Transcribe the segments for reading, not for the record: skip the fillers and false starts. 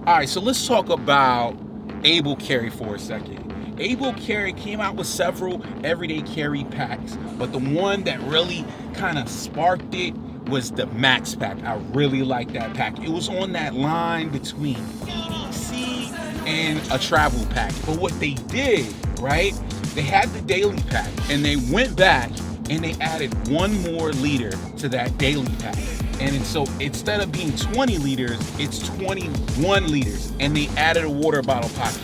All right, so let's talk about able carry for a second. Able carry came out with several everyday carry packs, but the one that really kind of sparked it was the Max pack. I really like that pack. It was on that line between EDC and a travel pack. But what they did, right? They had the daily pack and they went back and they added one more liter to that daily pack. And so instead of being 20 liters, it's 21 liters. And they added a water bottle pocket.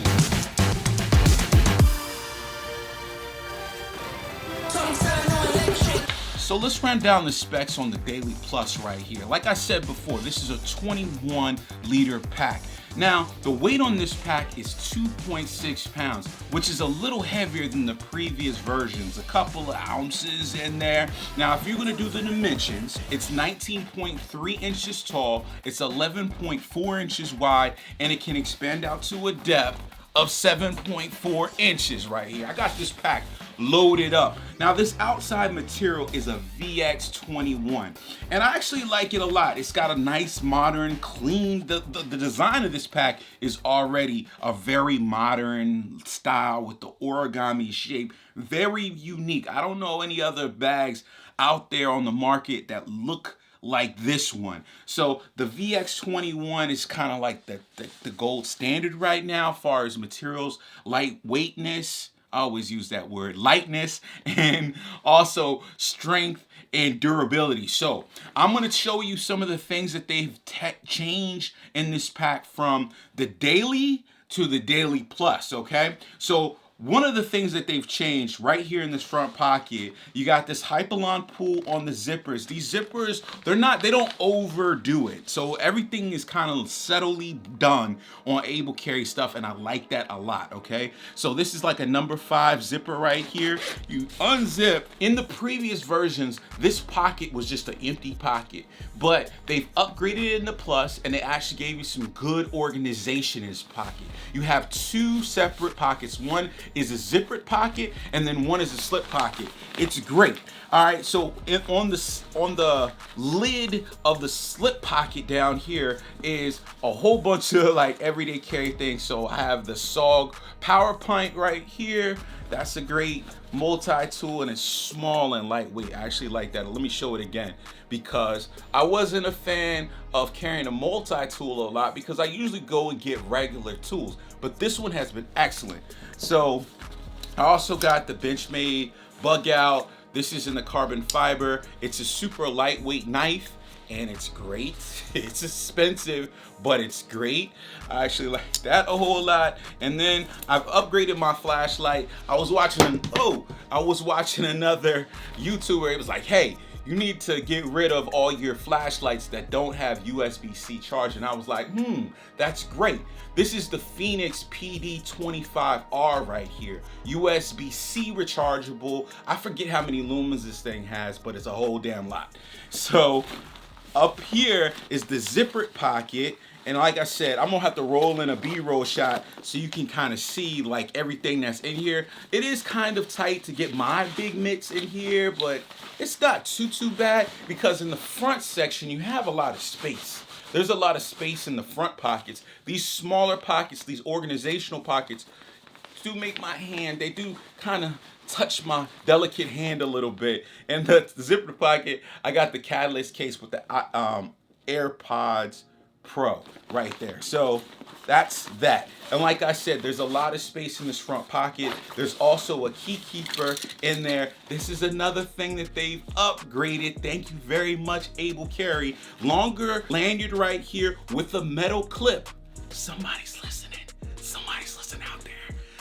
So let's run down the specs on the Daily Plus right here. Like I said before, this is a 21 liter pack. Now, the weight on this pack is 2.6 pounds, which is a little heavier than the previous versions, a couple of ounces in there. Now, if you're gonna do the dimensions, it's 19.3 inches tall, it's 11.4 inches wide, and it can expand out to a depth of 7.4 inches right here. I got this pack loaded up. Now this outside material is a VX21 and I actually like it a lot. It's got a nice modern clean, the design of this pack is already a very modern style with the origami shape, very unique. I don't know any other bags out there on the market that look like this one. So the VX21 is kind of like the gold standard right now as far as materials, lightweightness, I always use that word, lightness, and also strength and durability. So I'm gonna show you some of the things that they've changed in this pack from the daily to the daily plus, okay? So one of the things that they've changed right here in this front pocket, you got this Hypalon pull on the zippers. These zippers, they don't overdo it. So everything is kind of subtly done on able carry stuff, and I like that a lot, okay? So this is like a number 5 zipper right here. You unzip. In the previous versions, this pocket was just an empty pocket, but they've upgraded it in the Plus, and they actually gave you some good organization in this pocket. You have 2 separate pockets. One is a zippered pocket, and then one is a slip pocket. It's great. All right, so on the lid of the slip pocket down here is a whole bunch of like everyday carry things. So I have the SOG power pint right here. That's a great multi-tool, and it's small and lightweight. I actually like that. Let me show it again, because I wasn't a fan of carrying a multi-tool a lot because I usually go and get regular tools, but this one has been excellent. So I also got the Benchmade bug out. This is in the carbon fiber. It's a super lightweight knife and it's great. It's expensive, but it's great. I actually like that a whole lot. And then I've upgraded my flashlight. I was watching another YouTuber. It was like, hey, you need to get rid of all your flashlights that don't have USB-C charge. And I was like, that's great. This is the Phoenix PD25R right here. USB-C rechargeable. I forget how many lumens this thing has, but it's a whole damn lot. So up here is the zippered pocket. And like I said, I'm gonna have to roll in a B-roll shot so you can kind of see like everything that's in here. It is kind of tight to get my big mix in here, but it's not too bad because in the front section, you have a lot of space. There's a lot of space in the front pockets. These smaller pockets, these organizational pockets, do make my hand, they do kind of touch my delicate hand a little bit. And the zipper pocket, I got the Catalyst case with the AirPods Pro right there. So that's that. And like I said, there's a lot of space in this front pocket. There's also a key keeper in there. This is another thing that they've upgraded. Thank you very much, Able Carry. Longer lanyard right here with a metal clip. Somebody's listening. Somebody's listening out there.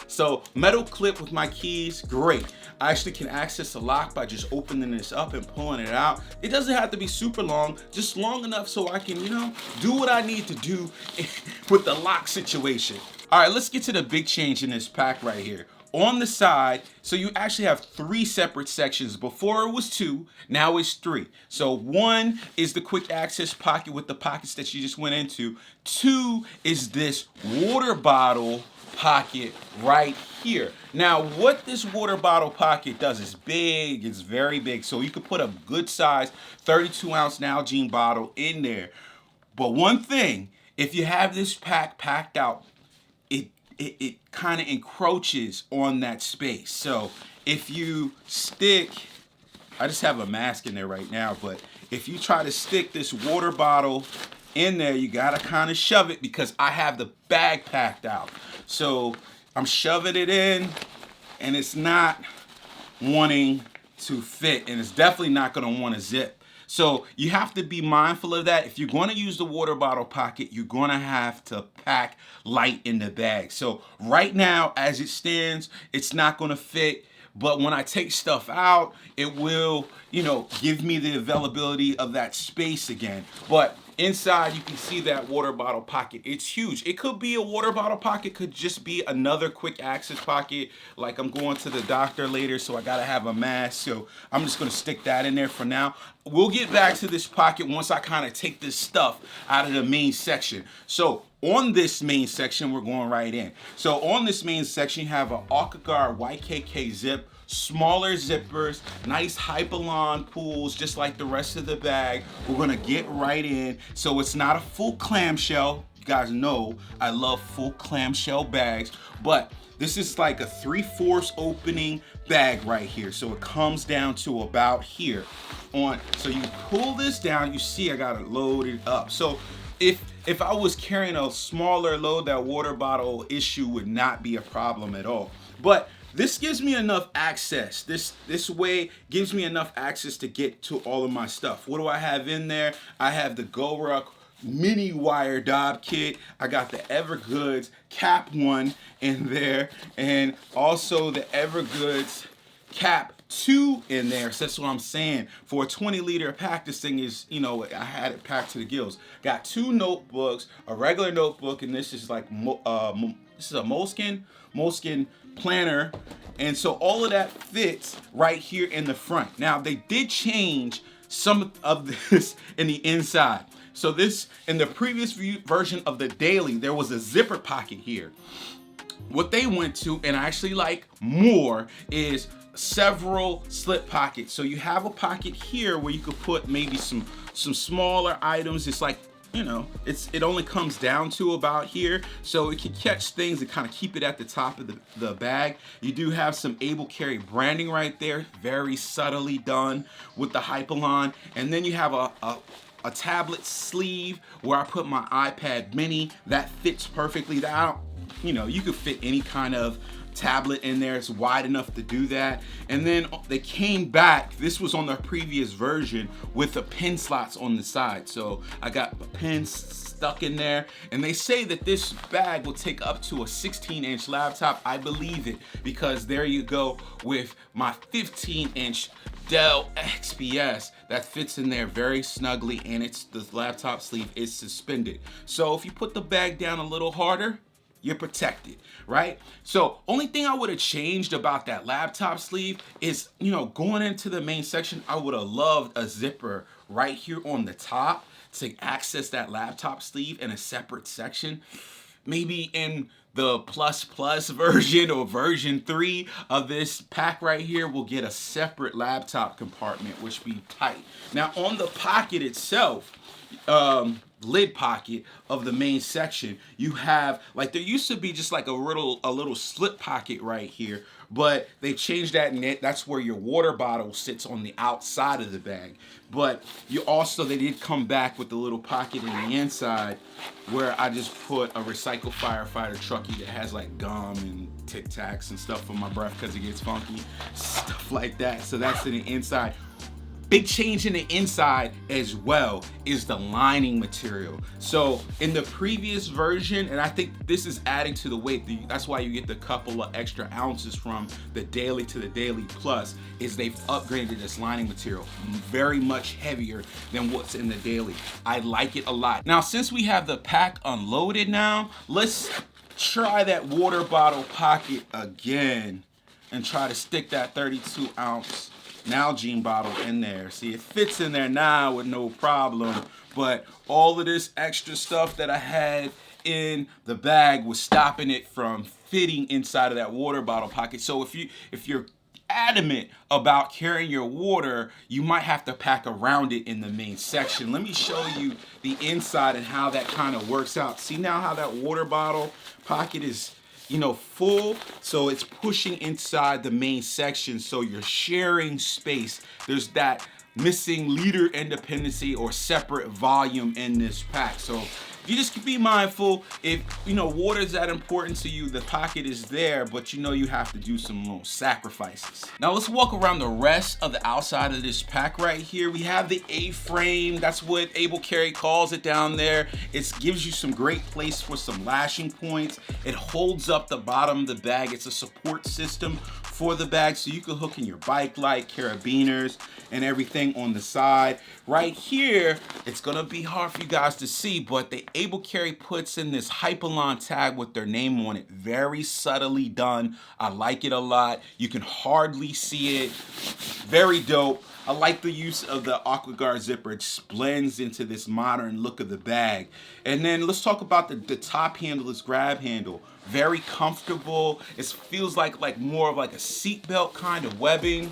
So metal clip with my keys, great. I actually can access the lock by just opening this up and pulling it out. It doesn't have to be super long, just long enough so I can, do what I need to do with the lock situation. All right, let's get to the big change in this pack right here. On the side, so you actually have 3 separate sections. Before it was 2, now it's 3. So 1 is the quick access pocket with the pockets that you just went into. 2 is this water bottle pocket right here. Now, what this water bottle pocket does is big, it's very big, so you could put a good size 32-ounce Nalgene bottle in there. But one thing, if you have this pack packed out, it kind of encroaches on that space. So if you stick, I just have a mask in there right now, but if you try to stick this water bottle in there, you gotta kind of shove it because I have the bag packed out. So I'm shoving it in and it's not wanting to fit, and it's definitely not gonna want to zip. So you have to be mindful of that. If you're going to use the water bottle pocket, you're going to have to pack light in the bag. So right now, as it stands, it's not going to fit. But when I take stuff out, it will, give me the availability of that space again. But inside, you can see that water bottle pocket. It's huge. It could be a water bottle pocket, could just be another quick access pocket. Like I'm going to the doctor later, so I gotta have a mask. So I'm just gonna stick that in there for now. We'll get back to this pocket once I kind of take this stuff out of the main section. So on this main section, we're going right in. So on this main section, you have an Guard YKK zip, smaller zippers, nice Hypalon pulls, just like the rest of the bag. We're gonna get right in. So it's not a full clamshell. You guys know I love full clamshell bags, but this is like a 3/4 opening bag right here. So it comes down to about here. So you pull this down, you see I gotta load it up. So if I was carrying a smaller load, that water bottle issue would not be a problem at all. But this gives me enough access. This way gives me enough access to get to all of my stuff. What do I have in there? I have the GoRuck mini wire dob kit. I got the Evergoods cap one in there, and also the Evergoods cap 2 in there. So that's what I'm saying. For a 20-liter pack, this thing is, I had it packed to the gills. Got 2 notebooks, a regular notebook, and this is like this is a moleskin planner, and so all of that fits right here in the front. Now they did change some of this in the inside. So this, in the previous version of the Daily, there was a zipper pocket here. What they went to, and I actually like more, is several slip pockets. So you have a pocket here where you could put maybe some smaller items. It's like, it only comes down to about here, so it can catch things and kind of keep it at the top of the bag. You do have some able carry branding right there, very subtly done with the Hypalon. And then you have a tablet sleeve where I put my iPad mini. That fits perfectly. You could fit any kind of tablet in there. It's wide enough to do that. And then they came back, this was on the previous version, with the pin slots on the side. So I got the pins stuck in there, and they say that this bag will take up to a 16-inch laptop. I believe it, because there you go with my 15-inch Dell XPS that fits in there very snugly, and the laptop sleeve is suspended. So if you put the bag down a little harder, you're protected, right? So only thing I would have changed about that laptop sleeve is, going into the main section, I would have loved a zipper right here on the top to access that laptop sleeve in a separate section. Maybe in the plus version or version 3 of this pack right here, we'll get a separate laptop compartment, which be tight. Now on the pocket itself, lid pocket of the main section, you have, like, there used to be just like a little slip pocket right here, but they changed that, and that's where your water bottle sits on the outside of the bag. But they did come back with the little pocket in the inside where I just put a recycle firefighter truckie that has like gum and Tic Tacs and stuff for my breath because it gets funky, stuff like that. So that's in the inside. Big change in the inside as well is the lining material. So in the previous version, and I think this is adding to the weight, that's why you get the couple of extra ounces from the Daily to the Daily Plus, is they've upgraded this lining material, very much heavier than what's in the Daily. I like it a lot. Now, since we have the pack unloaded now, let's try that water bottle pocket again and try to stick that 32-ounce Nalgene bottle in there. See, it fits in there now with no problem, but all of this extra stuff that I had in the bag was stopping it from fitting inside of that water bottle pocket. So if you're adamant about carrying your water, you might have to pack around it in the main section. Let me show you the inside and how that kind of works out. See now how that water bottle pocket is, you know, full, so it's pushing inside the main section, so you're sharing space. There's that missing liter independency or separate volume in this pack. So you just be mindful, if you know water is that important to you, the pocket is there, but you know you have to do some little sacrifices. Now let's walk around the rest of the outside of this pack right here. We have the A-frame, that's what Able Carry calls it down there. It gives you some great place for some lashing points. It holds up the bottom of the bag. It's a support system for the bag, so you can hook in your bike light, carabiners, and everything on the side. Right here, it's gonna be hard for you guys to see, but the Able Carry puts in this Hypalon tag with their name on it. Very subtly done. I like it a lot. You can hardly see it. Very dope. I like the use of the AquaGuard zipper. It blends into this modern look of the bag. And then let's talk about the top handle, this grab handle. Very comfortable. It feels like more of like a seatbelt kind of webbing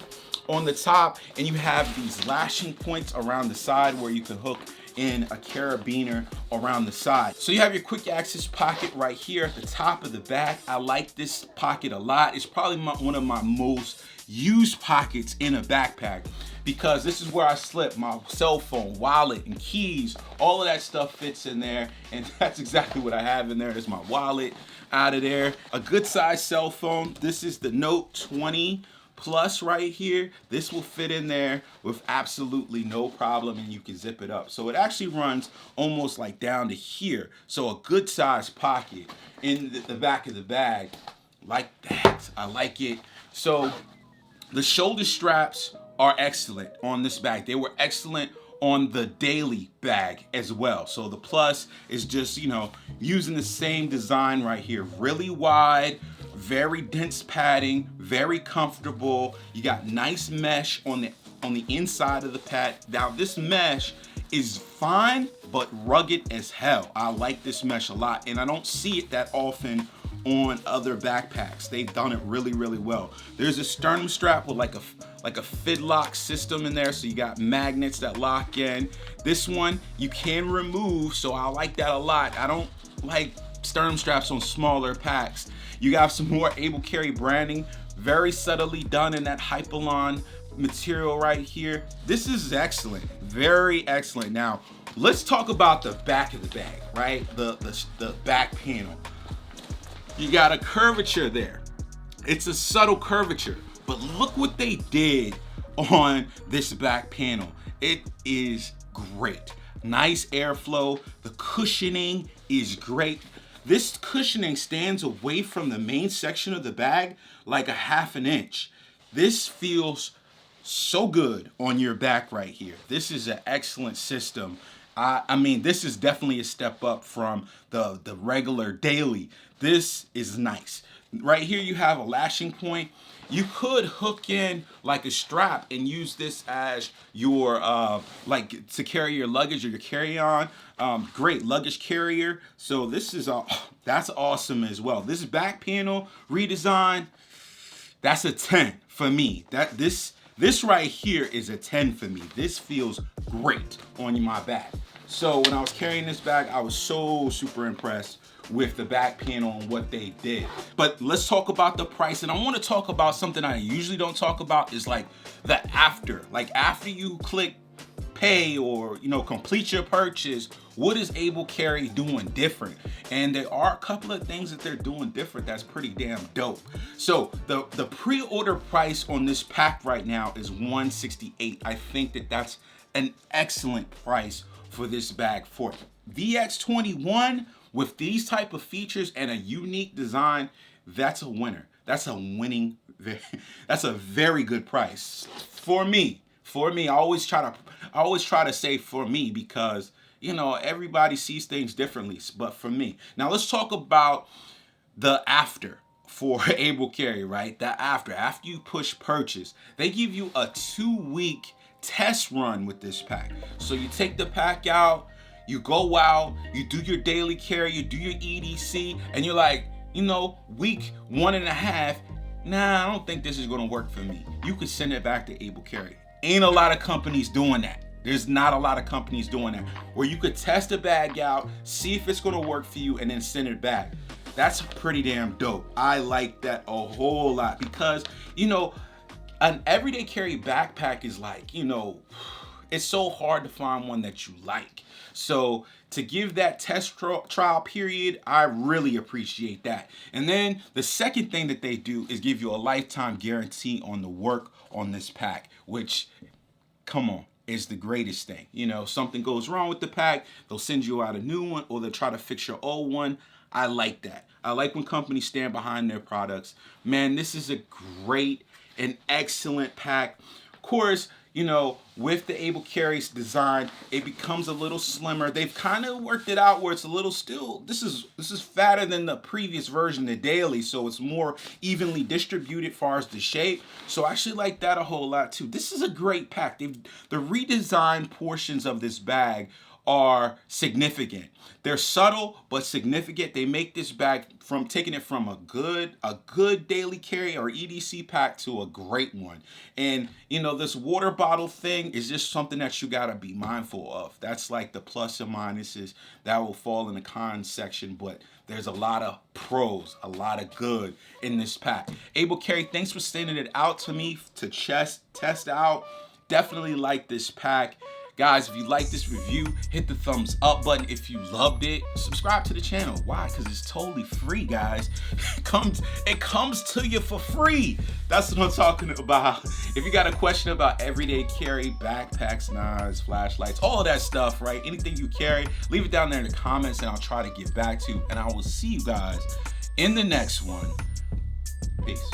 on the top, and you have these lashing points around the side where you can hook in a carabiner around the side. So you have your quick access pocket right here at the top of the bag. I like this pocket a lot. It's probably one of my most used pockets in a backpack, because this is where I slip my cell phone, wallet, and keys. All of that stuff fits in there, and that's exactly what I have in there. There's my wallet out of there. A good size cell phone. This is the Note 20 Plus right here. This will fit in there with absolutely no problem, and you can zip it up. So it actually runs almost like down to here. So a good size pocket in the back of the bag. Like that. I like it. So the shoulder straps are excellent on this bag. They were excellent on the daily bag as well. So the Plus is just, you know, using the same design right here. Really wide, very dense padding, very comfortable. You got nice mesh on the inside of the pad. Now this mesh is fine, but rugged as hell. I like this mesh a lot, and I don't see it that often on other backpacks. They've done it really, really well. There's a sternum strap with like a fidlock system in there, so you got magnets that lock in. This one you can remove, so I like that a lot. I don't like sternum straps on smaller packs. You got some more Able Carry branding, very subtly done in that Hypalon material right here. This is excellent, very excellent. Now let's talk about the back of the bag, right? The back panel. You got a curvature there. It's a subtle curvature, but look what they did on this back panel. It is great. Nice airflow. The cushioning is great. This cushioning stands away from the main section of the bag like a ½ an inch. This feels so good on your back right here. This is an excellent system. I mean, this is definitely a step up from the regular daily. This is nice. Right here you have a lashing point. You could hook in like a strap and use this as your like to carry your luggage or your carry-on. Great luggage carrier. So this is that's awesome as well. This back panel redesign, that's a 10 for me. This right here is a 10 for me. This feels great on my back. So when I was carrying this bag, I was so super impressed with the back panel and what they did. But let's talk about the price. And I want to talk about something I usually don't talk about, is like the after. Like after you click pay or, you know, complete your purchase, what is Able Carry doing different? And there are a couple of things that they're doing different that's pretty damn dope. So the pre-order price on this pack right now is $168. I think that that's an excellent price for this bag. For VX21 with these type of features and a unique design, that's a winner. That's a winning, that's a very good price for me. I always try to say for me, because you know everybody sees things differently, but for me. Now let's talk about the after for Able Carry, right? The after you push purchase, they give you a 2-week test run with this pack. So you take the pack out, you go out, you do your daily carry, you do your EDC, and you're like, you know, week 1.5, nah, I don't think this is gonna work for me, you could send it back to Able Carry. Ain't a lot of companies doing that. There's not a lot of companies doing that, where you could test a bag out, see if it's gonna work for you, and then send it back. That's pretty damn dope. I like that a whole lot because, you know, an everyday carry backpack is like, you know, it's so hard to find one that you like. So to give that test trial period, I really appreciate that. And then the second thing that they do is give you a lifetime guarantee on the work on this pack, which, come on, is the greatest thing. You know, something goes wrong with the pack, they'll send you out a new one, or they'll try to fix your old one. I like that. I like when companies stand behind their products. Man, this is a great and excellent pack. Of course, you know, with the Able Carry's design, it becomes a little slimmer. They've kind of worked it out where it's a little still, this is fatter than the previous version, the Daily, so it's more evenly distributed as far as the shape. So I actually like that a whole lot too. This is a great pack. The redesigned portions of this bag are significant. They're subtle but significant. They make this bag from taking it from a good daily carry or EDC pack to a great one. And you know, this water bottle thing is just something that you gotta be mindful of. That's like the plus and minuses that will fall in the cons section, but there's a lot of pros, a lot of good in this pack. Able Carry, thanks for sending it out to me to test out. Definitely like this pack. Guys, if you like this review, hit the thumbs up button. If you loved it, subscribe to the channel. Why? Because it's totally free, guys. It comes to you for free. That's what I'm talking about. If you got a question about everyday carry, backpacks, knives, flashlights, all of that stuff, right? Anything you carry, leave it down there in the comments and I'll try to get back to you. And I will see you guys in the next one. Peace.